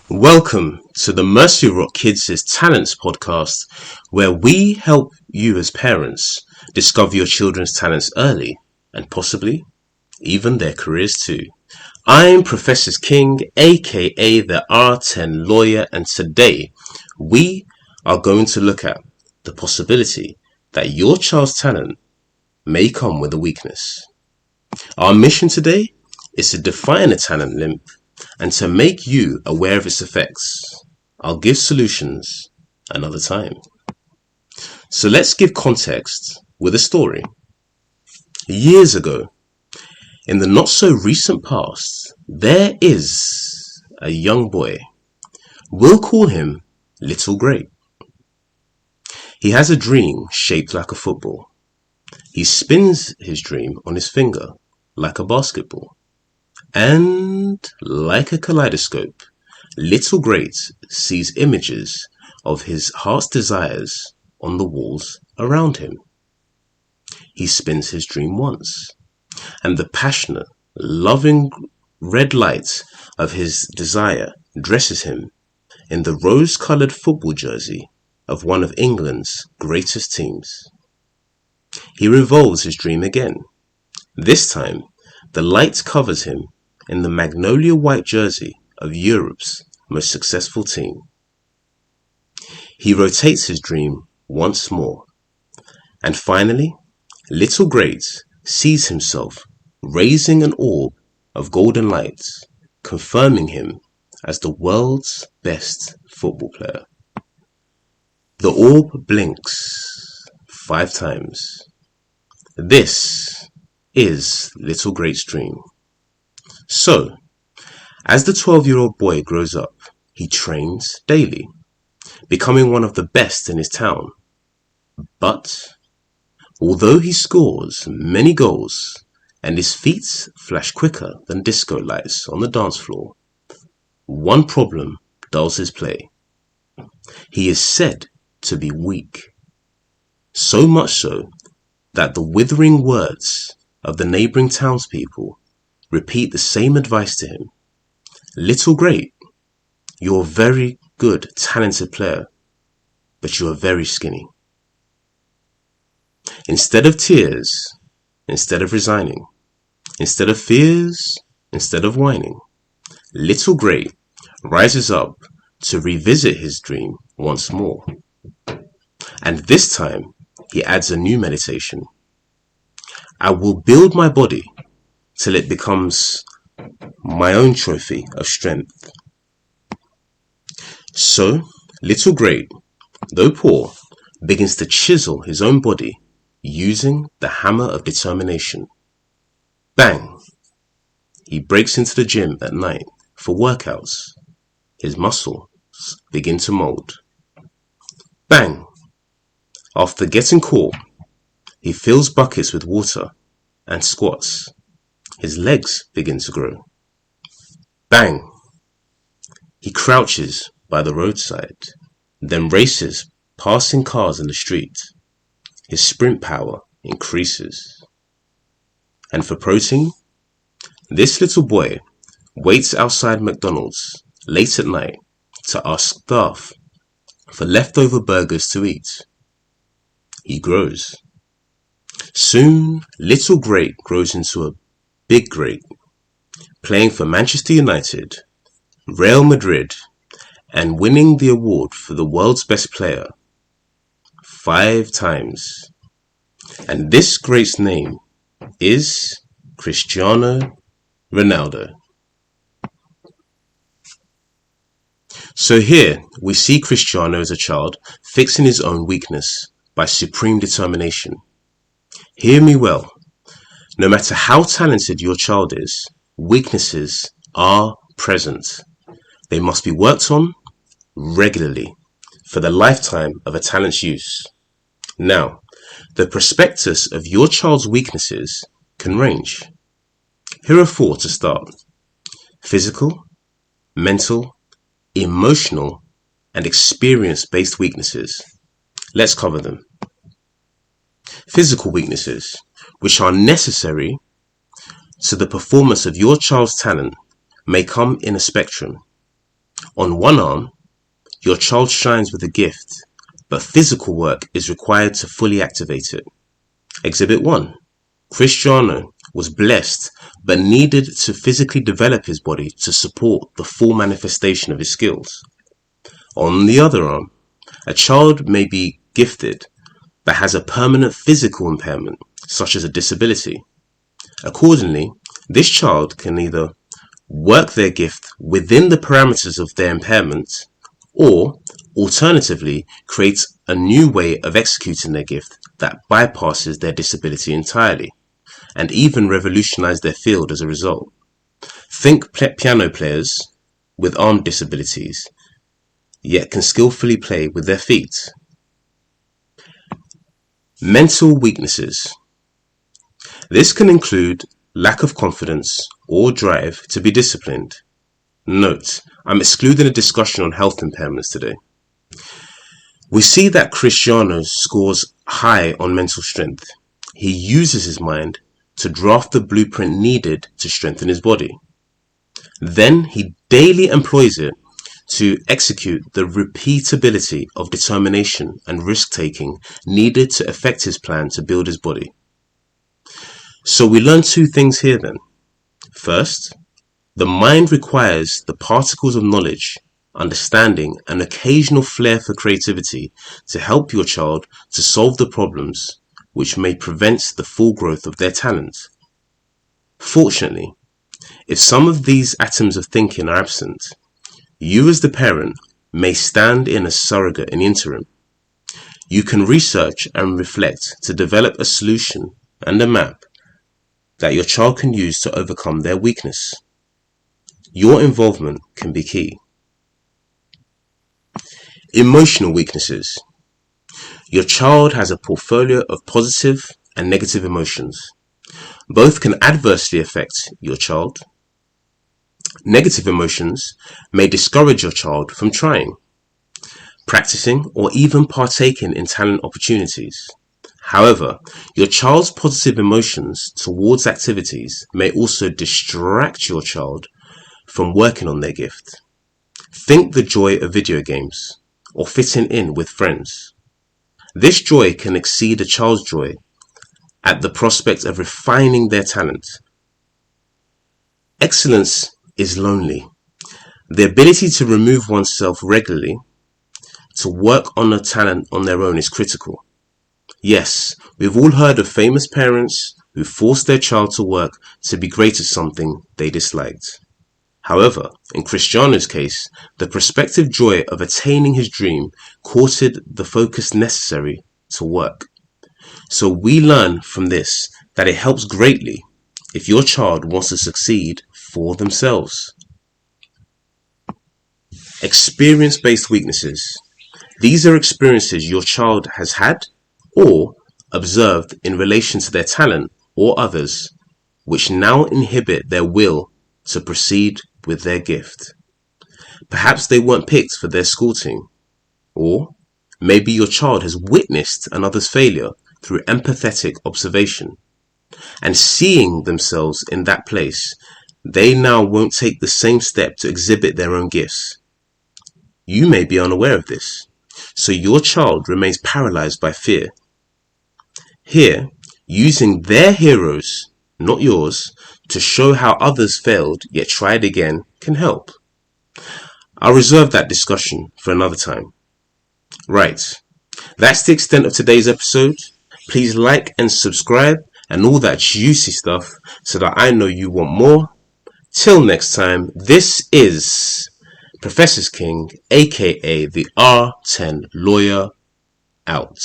Welcome to the MercyRock Kids Talent Podcast, where we help you as parents discover your children's talents early and possibly even their careers too. I'm Professor King, aka the R10 lawyer, and today we are going to look at the possibility that your child's talent may come with a weakness. Our mission today is to define a talent limp and to make you aware of its effects. I'll give solutions another time. So let's give context with a story. Years ago, in the not so recent past, there is a young boy. We'll call him Little Great. He has a dream shaped like a football. He spins his dream on his finger like a basketball. And like a kaleidoscope, Little Great sees images of his heart's desires on the walls around him. He spins his dream once, and the passionate, loving red light of his desire dresses him in the rose-coloured football jersey of one of England's greatest teams. He revolves his dream again. This time, the light covers him in the magnolia white jersey of Europe's most successful team. He rotates his dream once more, and finally, Little Great sees himself raising an orb of golden light, confirming him as the world's best football player. The orb blinks 5 times. This is Little Great's dream. So, as the 12-year-old boy grows up, he trains daily, becoming one of the best in his town. But, although he scores many goals and his feet flash quicker than disco lights on the dance floor, one problem dulls his play. He is said to be weak, so much so that the withering words of the neighbouring townspeople repeat the same advice to him. Little Great, you're a very good, talented player, but you are very skinny. Instead of tears, instead of resigning, instead of fears, instead of whining, Little Great rises up to revisit his dream once more. And this time, he adds a new meditation. I will build my body till it becomes my own trophy of strength. So, Little Great, though poor, begins to chisel his own body using the hammer of determination. Bang! He breaks into the gym at night for workouts. His muscles begin to mold. Bang! After getting caught, he fills buckets with water and squats. His legs begin to grow. Bang! He crouches by the roadside, then races passing cars in the street. His sprint power increases. And for protein, this little boy waits outside McDonald's late at night to ask staff for leftover burgers to eat. He grows. Soon, Little Great grows into a Big Great, playing for Manchester United, Real Madrid, and winning the award for the world's best player 5 times. And this great's name is Cristiano Ronaldo. So here we see Cristiano as a child fixing his own weakness by supreme determination. Hear me well. No matter how talented your child is, weaknesses are present. They must be worked on regularly for the lifetime of a talent's use. Now, the prospectus of your child's weaknesses can range. Here are 4 to start: physical, mental, emotional, and experience-based weaknesses. Let's cover them. Physical weaknesses, which are necessary to the performance of your child's talent, may come in a spectrum. On one arm, your child shines with a gift, but physical work is required to fully activate it. Exhibit 1. Cristiano was blessed but needed to physically develop his body to support the full manifestation of his skills. On the other arm, a child may be gifted but has a permanent physical impairment, such as a disability. Accordingly, this child can either work their gift within the parameters of their impairment, or alternatively create a new way of executing their gift that bypasses their disability entirely, and even revolutionize their field as a result. Think piano players with arm disabilities, yet can skillfully play with their feet. Mental weaknesses. This can include lack of confidence or drive to be disciplined. Note, I'm excluding a discussion on health impairments today. We see that Cristiano scores high on mental strength. He uses his mind to draft the blueprint needed to strengthen his body. Then he daily employs it to execute the repeatability of determination and risk-taking needed to effect his plan to build his body. So we learn two things here then. First, the mind requires the particles of knowledge, understanding, and occasional flair for creativity to help your child to solve the problems which may prevent the full growth of their talent. Fortunately, if some of these atoms of thinking are absent, you as the parent may stand in as surrogate in the interim. You can research and reflect to develop a solution and a map that your child can use to overcome their weakness. Your involvement can be key. Emotional weaknesses. Your child has a portfolio of positive and negative emotions. Both can adversely affect your child. Negative emotions may discourage your child from trying, practicing, or even partaking in talent opportunities. However, your child's positive emotions towards activities may also distract your child from working on their gift. Think the joy of video games or fitting in with friends. This joy can exceed a child's joy at the prospect of refining their talent. Excellence is lonely. The ability to remove oneself regularly to work on a talent on their own is critical. Yes, we've all heard of famous parents who forced their child to work to be great at something they disliked. However, in Cristiano's case, the prospective joy of attaining his dream courted the focus necessary to work. So we learn from this that it helps greatly if your child wants to succeed for themselves. Experience-based weaknesses. These are experiences your child has had or observed in relation to their talent or others, which now inhibit their will to proceed with their gift. Perhaps they weren't picked for their school team, or maybe your child has witnessed another's failure through empathetic observation, and seeing themselves in that place, they now won't take the same step to exhibit their own gifts. You may be unaware of this, so your child remains paralyzed by fear. Here, using their heroes, not yours, to show how others failed yet tried again can help. I'll reserve that discussion for another time. Right, that's the extent of today's episode. Please like and subscribe and all that juicy stuff so that I know you want more. Till next time, this is Professor's King, aka the R10 Lawyer, out.